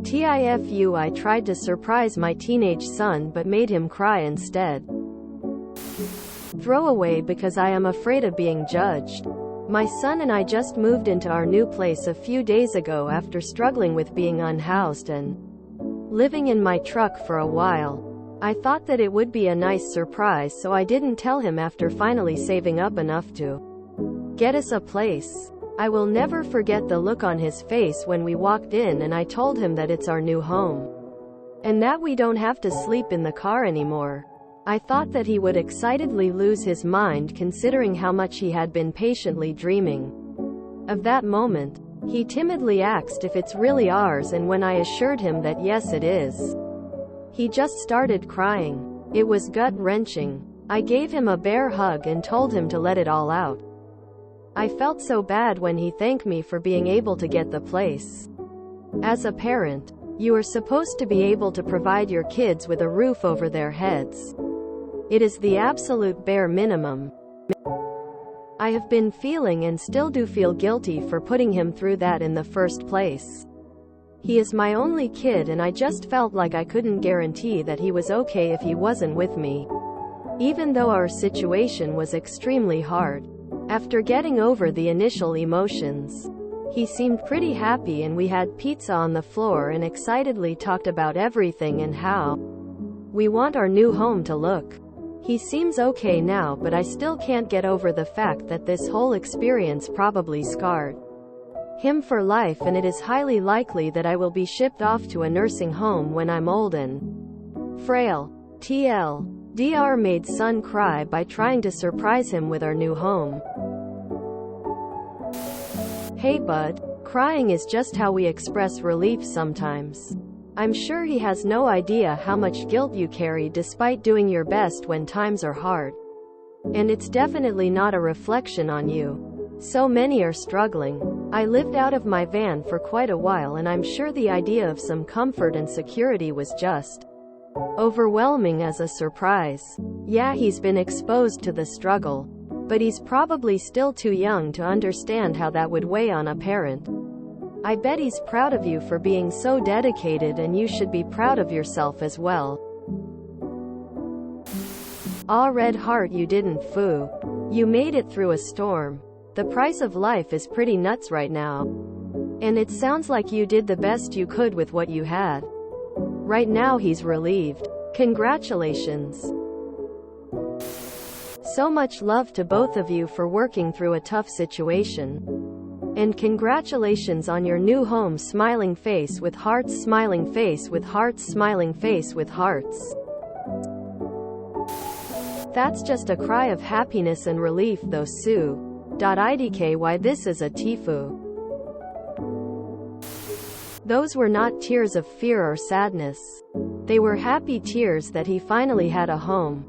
TIFU I tried to surprise my teenage son but made him cry instead. Throwaway because I am afraid of being judged. My son and I just moved into our new place a few days ago after struggling with being unhoused and living in my truck for a while. I thought that it would be a nice surprise, so I didn't tell him after finally saving up enough to get us a place. I will never forget the look on his face when we walked in and I told him that it's our new home and that we don't have to sleep in the car anymore. I thought that he would excitedly lose his mind considering how much he had been patiently dreaming of that moment. He timidly asked if it's really ours, and when I assured him that yes it is, he just started crying. It was gut-wrenching. I gave him a bear hug and told him to let it all out. I felt so bad when he thanked me for being able to get the place. As a parent, you are supposed to be able to provide your kids with a roof over their heads. It is the absolute bare minimum. I have been feeling and still do feel guilty for putting him through that in the first place. He is my only kid and I just felt like I couldn't guarantee that he was okay if he wasn't with me, even though our situation was extremely hard. After getting over the initial emotions, he seemed pretty happy and we had pizza on the floor and excitedly talked about everything and how we want our new home to look. He seems okay now, but I still can't get over the fact that this whole experience probably scarred him for life, and it is highly likely that I will be shipped off to a nursing home when I'm old and frail. TLDR made son cry by trying to surprise him with our new home. Hey bud, crying is just how we express relief sometimes. I'm sure he has no idea how much guilt you carry despite doing your best when times are hard. And it's definitely not a reflection on you. So many are struggling. I lived out of my van for quite a while and I'm sure the idea of some comfort and security was just overwhelming as a surprise. Yeah, he's been exposed to the struggle, but he's probably still too young to understand how that would weigh on a parent. I bet he's proud of you for being so dedicated, and you should be proud of yourself as well. Aw, red heart, you didn't foo. You made it through a storm. The price of life is pretty nuts right now. And it sounds like you did the best you could with what you had. Right now he's relieved. Congratulations. So much love to both of you for working through a tough situation. And congratulations on your new home. Smiling face with hearts, smiling face with hearts, smiling face with hearts. That's just a cry of happiness and relief though, Sue. IDKY, this is a TIFU. Those were not tears of fear or sadness. They were happy tears that he finally had a home.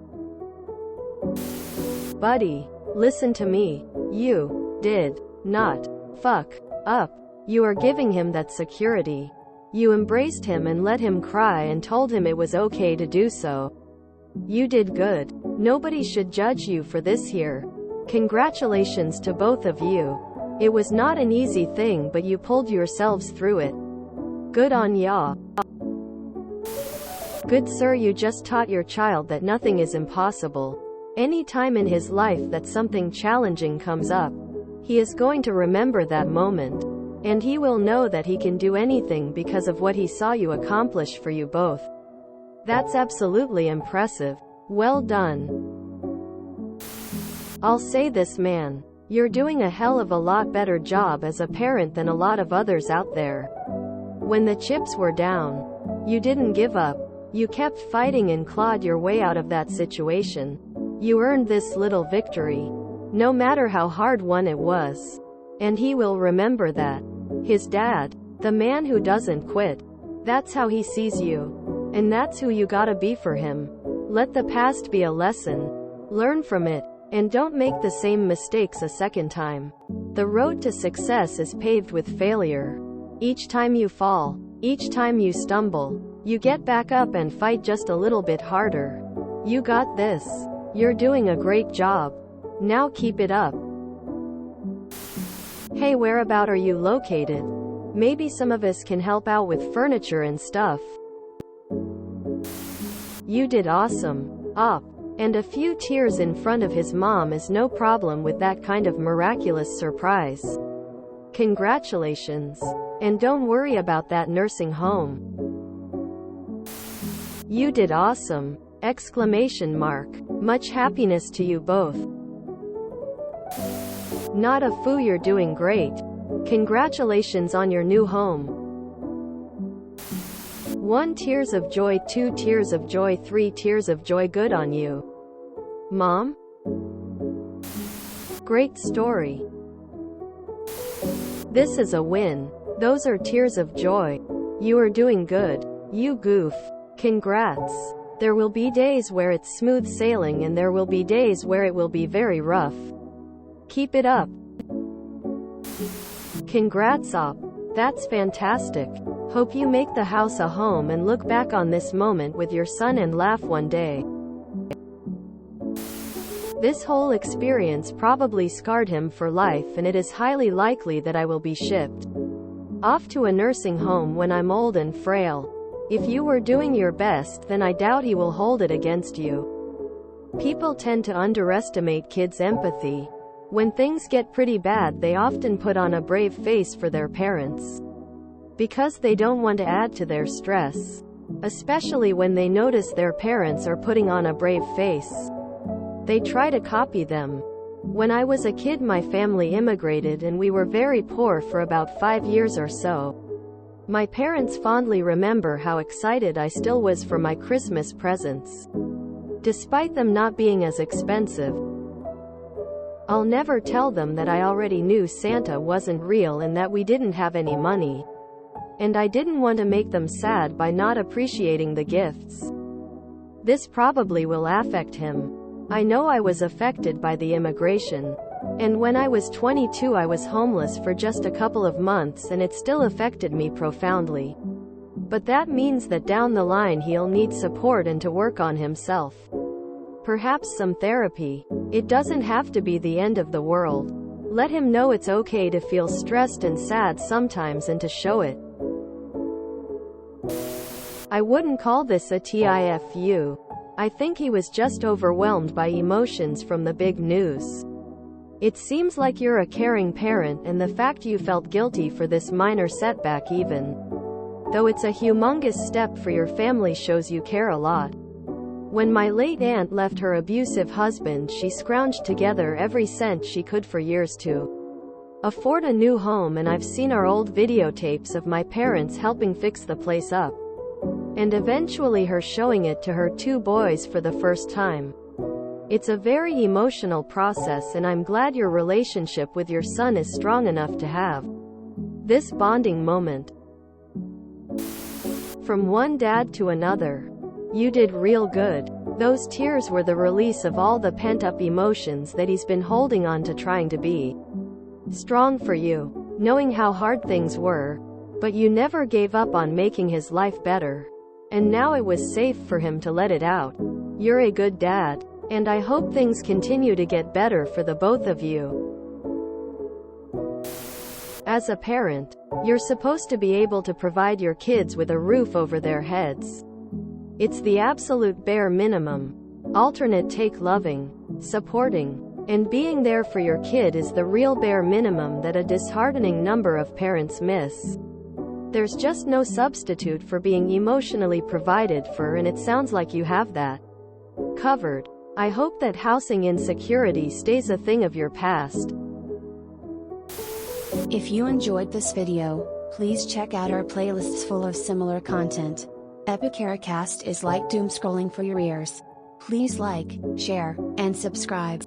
Buddy, listen to me. You did not fuck up. You are giving him that security. You embraced him and let him cry and told him it was okay to do so. You did good. Nobody should judge you for this here. Congratulations to both of you. It was not an easy thing, but you pulled yourselves through it. Good on ya. Good sir, you just taught your child that nothing is impossible. Any time in his life that something challenging comes up, he is going to remember that moment, and he will know that he can do anything because of what he saw you accomplish for you both. That's absolutely impressive. Well done. I'll say this, man. You're doing a hell of a lot better job as a parent than a lot of others out there. When the chips were down, you didn't give up. You kept fighting and clawed your way out of that situation. You earned this little victory, no matter how hard one it was. And he will remember that. His dad, the man who doesn't quit. That's how he sees you. And that's who you gotta be for him. Let the past be a lesson. Learn from it. And don't make the same mistakes a second time. The road to success is paved with failure. Each time you fall, each time you stumble, you get back up and fight just a little bit harder. You got this. You're doing a great job. Now keep it up. Hey, whereabout are you located? Maybe some of us can help out with furniture and stuff. You did awesome. Up. And a few tears in front of his mom is no problem with that kind of miraculous surprise. Congratulations. And don't worry about that nursing home. You did awesome! Exclamation mark. Much happiness to you both. Not a foo, you're doing great. Congratulations on your new home. 1 tears of joy, 2 tears of joy, 3 tears of joy. Good on you, Mom. Great story. This is a win. Those are tears of joy. You are doing good. You goof. Congrats. There will be days where it's smooth sailing and there will be days where it will be very rough. Keep it up. Congrats Op. That's fantastic. Hope you make the house a home and look back on this moment with your son and laugh one day. This whole experience probably scarred him for life, and it is highly likely that I will be shipped off to a nursing home when I'm old and frail. If you were doing your best, then I doubt he will hold it against you. People tend to underestimate kids' empathy. When things get pretty bad, they often put on a brave face for their parents, because they don't want to add to their stress, especially when they notice their parents are putting on a brave face. They try to copy them. When I was a kid, my family immigrated and we were very poor for about 5 years or so. My parents fondly remember how excited I still was for my Christmas presents, despite them not being as expensive. I'll never tell them that I already knew Santa wasn't real and that we didn't have any money. And I didn't want to make them sad by not appreciating the gifts. This probably will affect him. I know I was affected by the immigration. And when I was 22, I was homeless for just a couple of months, and it still affected me profoundly. But that means that down the line he'll need support and to work on himself. Perhaps some therapy. It doesn't have to be the end of the world. Let him know it's okay to feel stressed and sad sometimes and to show it. I wouldn't call this a TIFU. I think he was just overwhelmed by emotions from the big news. It seems like you're a caring parent, and the fact you felt guilty for this minor setback, even though it's a humongous step for your family, shows you care a lot. When my late aunt left her abusive husband, she scrounged together every cent she could for years to afford a new home, and I've seen our old videotapes of my parents helping fix the place up, and eventually her showing it to her 2 boys for the first time. It's a very emotional process, and I'm glad your relationship with your son is strong enough to have this bonding moment. From one dad to another. You did real good. Those tears were the release of all the pent-up emotions that he's been holding on to, trying to be strong for you, knowing how hard things were, but you never gave up on making his life better. And now it was safe for him to let it out. You're a good dad. And I hope things continue to get better for the both of you. As a parent, you're supposed to be able to provide your kids with a roof over their heads. It's the absolute bare minimum. Alternate take. Loving, supporting, and being there for your kid is the real bare minimum that a disheartening number of parents miss. There's just no substitute for being emotionally provided for, and it sounds like you have that covered. I hope that housing insecurity stays a thing of your past. If you enjoyed this video, please check out our playlists full of similar content. Epicaricast is like doom scrolling for your ears. Please like, share, and subscribe.